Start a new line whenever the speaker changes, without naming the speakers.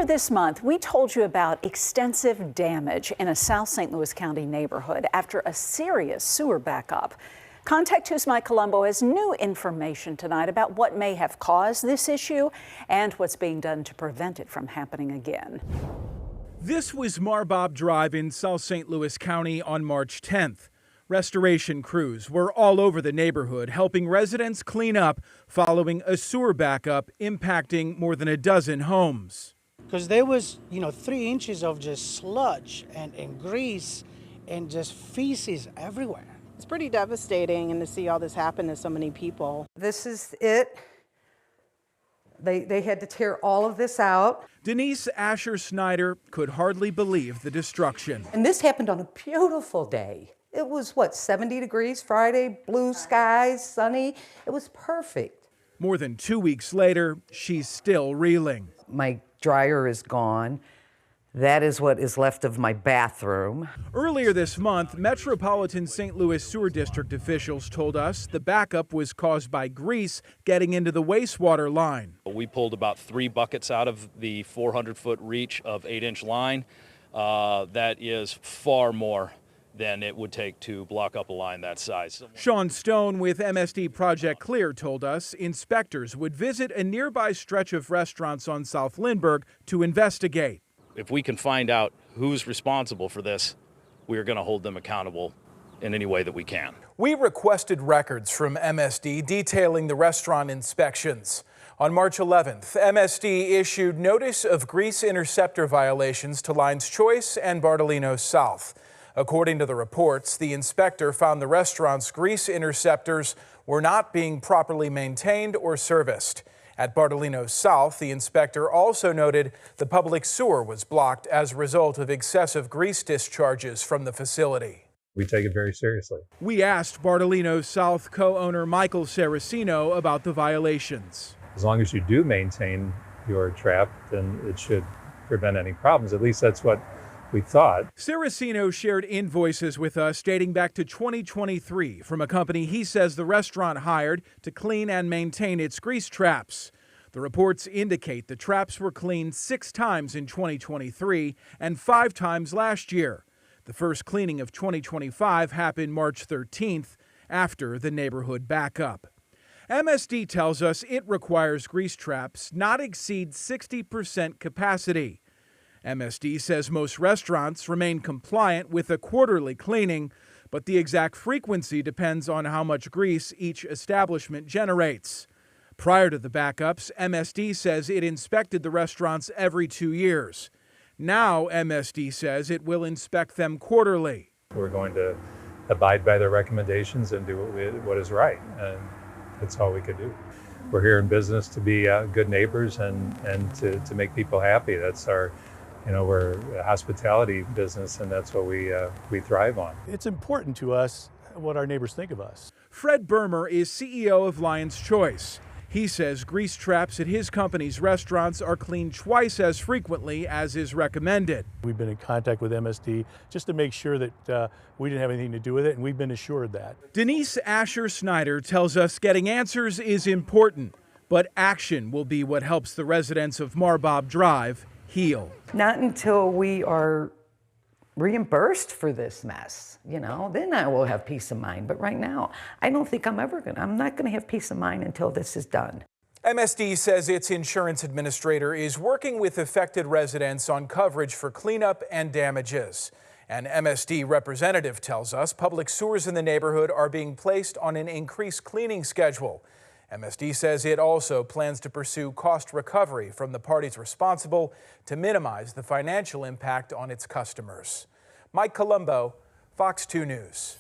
Earlier this month, we told you about extensive damage in a South St. Louis County neighborhood after a serious sewer backup. Contact 2's Mike Colombo has new information tonight about what may have caused this issue and what's being done to prevent it from happening again.
This was Marbob Drive in South St. Louis County on March 10th. Restoration crews were all over the neighborhood helping residents clean up following a sewer backup impacting more than a dozen homes.
Because there was, 3 inches of just sludge and grease and just feces everywhere.
It's pretty devastating, and to see all this happen to so many people.
This is it. They had to tear all of this out.
Denise Asher Snyder could hardly believe the destruction.
And this happened on a beautiful day. It was, 70 degrees Friday, blue skies, sunny. It was perfect.
More than 2 weeks later, she's still reeling.
My dryer is gone. That is what is left of my bathroom.
Earlier this month, Metropolitan St. Louis Sewer District officials told us the backup was caused by grease getting into the wastewater line.
We pulled about 3 buckets out of the 400-foot reach of 8-inch line. That is far more than it would take to block up a line that size.
Sean Stone with MSD Project Clear told us inspectors would visit a nearby stretch of restaurants on South Lindbergh to investigate.
If we can find out who's responsible for this, we are going to hold them accountable in any way that we can.
We requested records from MSD detailing the restaurant inspections. On March 11th, MSD issued notice of grease interceptor violations to Lines Choice and Bartolino South. According to the reports, the inspector found the restaurant's grease interceptors were not being properly maintained or serviced. At Bartolino South, the inspector also noted the public sewer was blocked as a result of excessive grease discharges from the facility.
We take it very seriously.
We asked Bartolino South co-owner Michael Saracino about the violations.
As long as you do maintain your trap, then it should prevent any problems. At least that's what we thought.
Saracino shared invoices with us dating back to 2023 from a company he says the restaurant hired to clean and maintain its grease traps. The reports indicate the traps were cleaned 6 times in 2023 and 5 times last year. The first cleaning of 2025 happened March 13th after the neighborhood backup. MSD tells us it requires grease traps not exceed 60% capacity. MSD says most restaurants remain compliant with a quarterly cleaning, but the exact frequency depends on how much grease each establishment generates. Prior to the backups, MSD says it inspected the restaurants every 2 years. Now, MSD says it will inspect them quarterly.
We're going to abide by their recommendations and do what is right, and that's all we could do. We're here in business to be good neighbors and to make people happy. That's our we're a hospitality business, and that's what we thrive on.
It's important to us what our neighbors think of us.
Fred Bermer is CEO of Lion's Choice. He says grease traps at his company's restaurants are cleaned twice as frequently as is recommended.
We've been in contact with MSD just to make sure that we didn't have anything to do with it, and we've been assured that.
Denise Asher Snyder tells us getting answers is important, but action will be what helps the residents of Marbob Drive heal.
Not until we are reimbursed for this mess, then I will have peace of mind. But right now, I don't think I'm not gonna have peace of mind until this is done.
MSD says its insurance administrator is working with affected residents on coverage for cleanup and damages. An MSD representative tells us public sewers in the neighborhood are being placed on an increased cleaning schedule. MSD says it also plans to pursue cost recovery from the parties responsible to minimize the financial impact on its customers. Mike Colombo, Fox 2 News.